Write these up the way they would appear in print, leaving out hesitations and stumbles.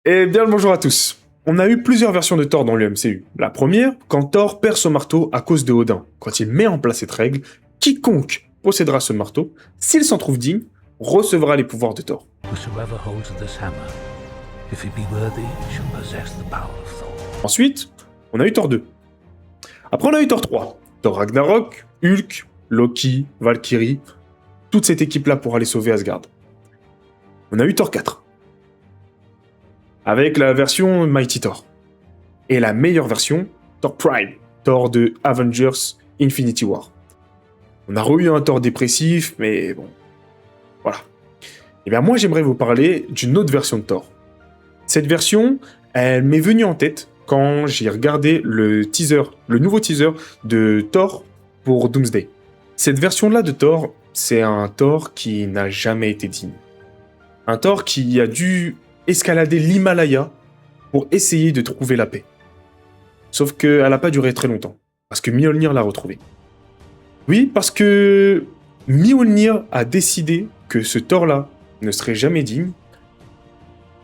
Et bien le bonjour à tous. On a eu plusieurs versions de Thor dans le MCU. La première, quand Thor perd son marteau à cause de Odin. Quand il met en place cette règle, quiconque possédera ce marteau, s'il s'en trouve digne, recevra les pouvoirs de Thor. Whosoever holds this hammer, if he be worthy, shall possess the power of Thor. Ensuite, on a eu Thor 2. Après, on a eu Thor 3. Thor Ragnarok, Hulk, Loki, Valkyrie, toute cette équipe-là pour aller sauver Asgard. On a eu Thor 4. Avec la version Mighty Thor. Et la meilleure version, Thor Prime, Thor de Avengers Infinity War. On a eu un Thor dépressif, mais bon, voilà. Et bien moi j'aimerais vous parler d'une autre version de Thor. Cette version, elle m'est venue en tête quand j'ai regardé le nouveau teaser de Thor pour Doomsday. Cette version-là de Thor, c'est un Thor qui n'a jamais été digne. Un Thor qui a dû escalader l'Himalaya pour essayer de trouver la paix. Sauf qu'elle n'a pas duré très longtemps, parce que Mjolnir l'a retrouvé. Oui, parce que Mjolnir a décidé que ce Thor-là ne serait jamais digne,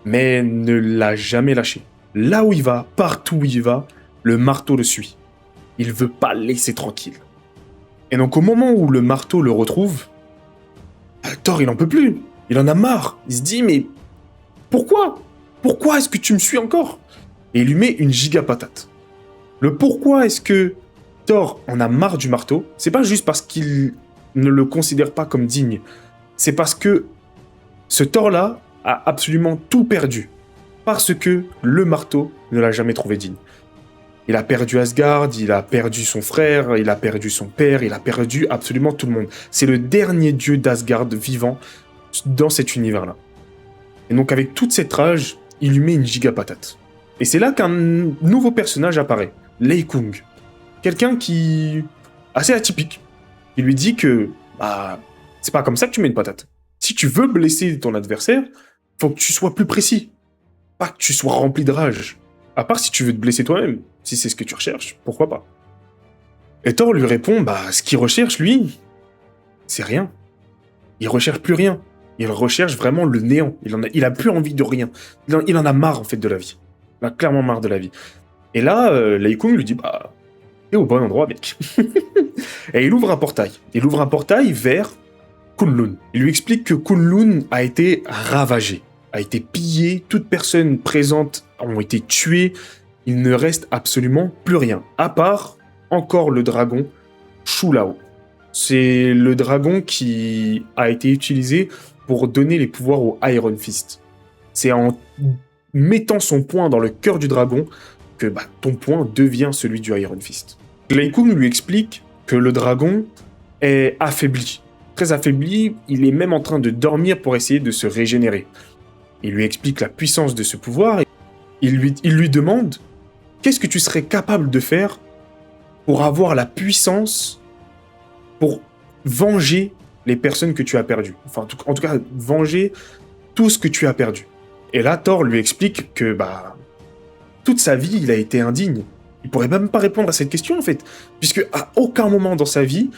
mais ne l'a jamais lâché. Là où il va, partout où il va, le marteau le suit. Il veut pas le laisser tranquille. Et donc au moment où le marteau le retrouve, Thor il en peut plus, il en a marre. Il se dit mais pourquoi est-ce que tu me suis encore? Et il lui met une giga patate. Le pourquoi est-ce que Thor en a marre du marteau, c'est pas juste parce qu'il ne le considère pas comme digne. C'est parce que ce Thor-là a absolument tout perdu. Parce que le marteau ne l'a jamais trouvé digne. Il a perdu Asgard, il a perdu son frère, il a perdu son père, il a perdu absolument tout le monde. C'est le dernier dieu d'Asgard vivant dans cet univers-là. Et donc avec toute cette rage, il lui met une giga patate. Et c'est là qu'un nouveau personnage apparaît, Lei Kung. Quelqu'un qui... assez atypique. Il lui dit que... c'est pas comme ça que tu mets une patate. Si tu veux blesser ton adversaire, faut que tu sois plus précis. Pas que tu sois rempli de rage. À part si tu veux te blesser toi-même. Si c'est ce que tu recherches, pourquoi pas. Et Thor lui répond, ce qu'il recherche, lui, c'est rien. Il recherche plus rien. Il recherche vraiment le néant. Il a plus envie de rien. Il en a marre, en fait, de la vie. Il a clairement marre de la vie. Et là, Lei Kung lui dit, t'es au bon endroit, mec. Et il ouvre un portail. Il ouvre un portail vers Kunlun. Il lui explique que Kunlun a été ravagé, a été pillé, toutes personnes présentes ont été tuées. Il ne reste absolument plus rien, à part encore le dragon Shulao. C'est le dragon qui a été utilisé pour donner les pouvoirs au Iron Fist. C'est en mettant son poing dans le cœur du dragon que ton poing devient celui du Iron Fist. Lei Kung lui explique que le dragon est affaibli. Très affaibli, il est même en train de dormir pour essayer de se régénérer. Il lui explique la puissance de ce pouvoir et il lui demande « Qu'est-ce que tu serais capable de faire pour avoir la puissance pour venger les personnes que tu as perdues. Enfin, en tout cas, venger tout ce que tu as perdu. » Et là, Thor lui explique que, toute sa vie, il a été indigne. Il pourrait même pas répondre à cette question, en fait. Puisque à aucun moment dans sa vie,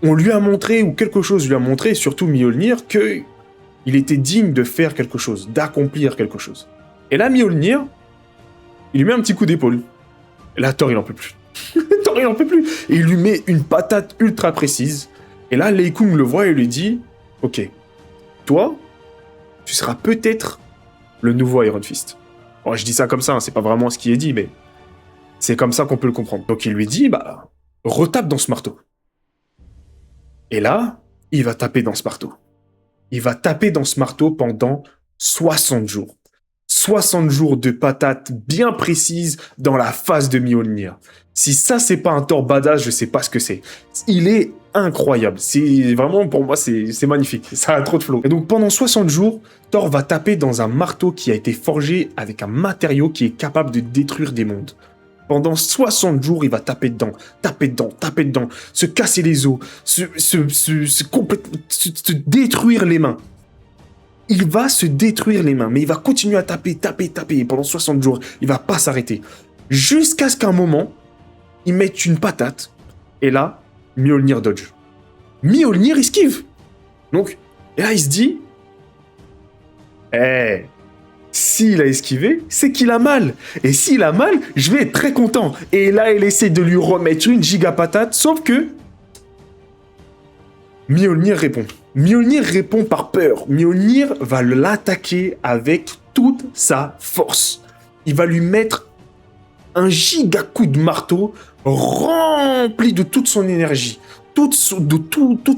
on lui a montré, ou quelque chose lui a montré, surtout Mjolnir, qu'il était digne de faire quelque chose, d'accomplir quelque chose. Et là, Mjolnir, il lui met un petit coup d'épaule. Et là, Thor, il en peut plus. Thor, il en peut plus. Et il lui met une patate ultra précise. Et là, Lei Kung le voit et lui dit « Ok, toi, tu seras peut-être le nouveau Iron Fist. » Bon, je dis ça comme ça, c'est pas vraiment ce qui est dit, mais c'est comme ça qu'on peut le comprendre. Donc il lui dit « Retape dans ce marteau. » Et là, il va taper dans ce marteau. Il va taper dans ce marteau pendant 60 jours. 60 jours de patates bien précises dans la face de Mjolnir. Si ça, c'est pas un Thor badass, je sais pas ce que c'est. Il est incroyable. C'est vraiment, pour moi, c'est magnifique. Ça a trop de flow. Et donc, pendant 60 jours, Thor va taper dans un marteau qui a été forgé avec un matériau qui est capable de détruire des mondes. Pendant 60 jours, il va taper dedans, se casser les os, se détruire les mains. Il va se détruire les mains, mais il va continuer à taper pendant 60 jours. Il va pas s'arrêter. Jusqu'à ce qu'un moment, il mette une patate, et là, Mjolnir dodge. Mjolnir esquive. Donc, et là, il se dit, S'il a esquivé, c'est qu'il a mal. Et s'il a mal, je vais être très content. Et là, elle essaie de lui remettre une giga patate, sauf que Mjolnir répond. Mjolnir répond par peur. Mjolnir va l'attaquer avec toute sa force. Il va lui mettre un giga coup de marteau rempli de toute son énergie, toute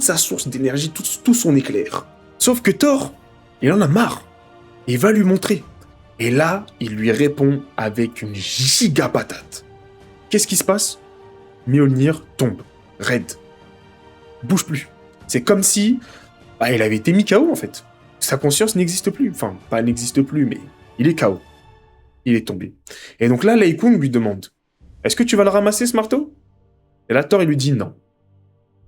sa source d'énergie, tout son éclair. Sauf que Thor, il en a marre. Il va lui montrer. Et là, il lui répond avec une giga patate. Qu'est-ce qui se passe? Mjolnir tombe, raide, bouge plus. C'est comme si il avait été mis KO en fait. Sa conscience n'existe plus. Enfin, pas n'existe plus, mais il est KO. Il est tombé. Et donc là, Lei Kung lui demande, est-ce que tu vas le ramasser ce marteau? Et là, Thor, il lui dit non.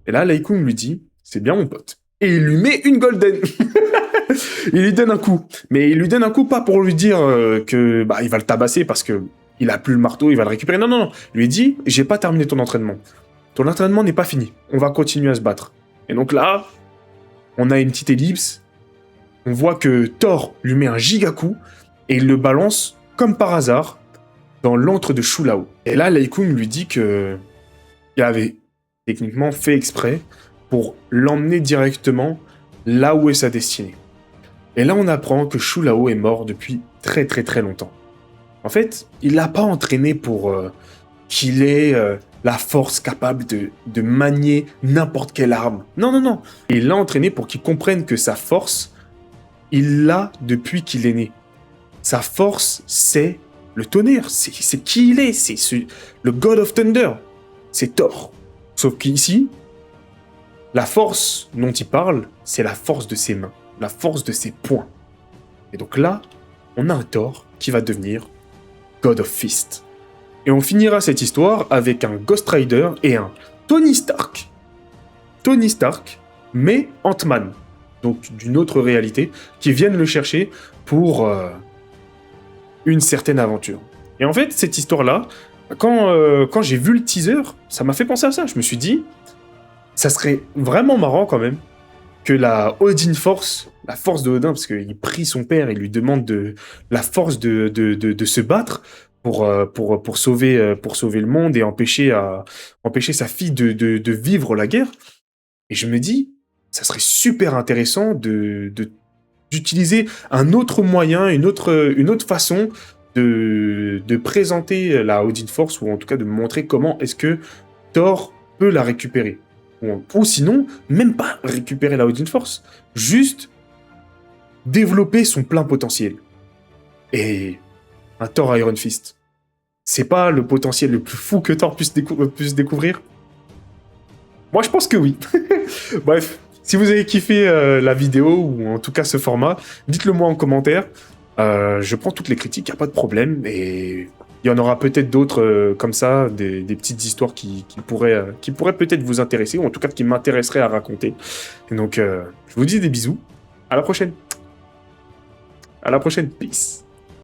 Et là, Lei Kung lui dit, c'est bien mon pote. Et il lui met une golden. Il lui donne un coup. Mais il lui donne un coup pas pour lui dire que il va le tabasser parce que il a plus le marteau, il va le récupérer. Non, non, non. Il lui dit, j'ai pas terminé ton entraînement. Ton entraînement n'est pas fini. On va continuer à se battre. Et donc là, on a une petite ellipse. On voit que Thor lui met un giga coup et il le balance comme par hasard dans l'antre de Shulao. Et là, Lei Kung lui dit que il avait techniquement fait exprès pour l'emmener directement là où est sa destinée. Et là, on apprend que Shulao est mort depuis très très très longtemps. En fait, il l'a pas entraîné pour qu'il ait la force capable de manier n'importe quelle arme. Non, non, non. Il l'a entraîné pour qu'il comprenne que sa force, il l'a depuis qu'il est né. Sa force, c'est le tonnerre. C'est qui il est. C'est le God of Thunder. C'est Thor. Sauf qu'ici, la force dont il parle, c'est la force de ses mains. La force de ses poings. Et donc là, on a un Thor qui va devenir God of Fist. Et on finira cette histoire avec un Ghost Rider et un Tony Stark. Tony Stark, mais Ant-Man. Donc d'une autre réalité, qui viennent le chercher pour une certaine aventure. Et en fait, cette histoire-là, quand j'ai vu le teaser, ça m'a fait penser à ça. Je me suis dit, ça serait vraiment marrant quand même que la Odin Force, la force de Odin, parce qu'il prie son père et lui demande la force de se battre pour sauver le monde et empêcher sa fille de vivre la guerre. Et je me dis, ça serait super intéressant d'utiliser un autre moyen, une autre façon de présenter la Odin Force, ou en tout cas de montrer comment est-ce que Thor peut la récupérer. Ou sinon, même pas récupérer la Odin Force, juste développer son plein potentiel. Et un Thor Iron Fist, c'est pas le potentiel le plus fou que Thor puisse découvrir? Moi, je pense que oui. Bref, si vous avez kiffé la vidéo, ou en tout cas ce format, dites-le moi en commentaire. Je prends toutes les critiques, y a pas de problème, et il y en aura peut-être d'autres comme ça, des petites histoires qui pourraient peut-être vous intéresser, ou en tout cas qui m'intéresseraient à raconter. Et donc, je vous dis des bisous. À la prochaine. À la prochaine. Peace.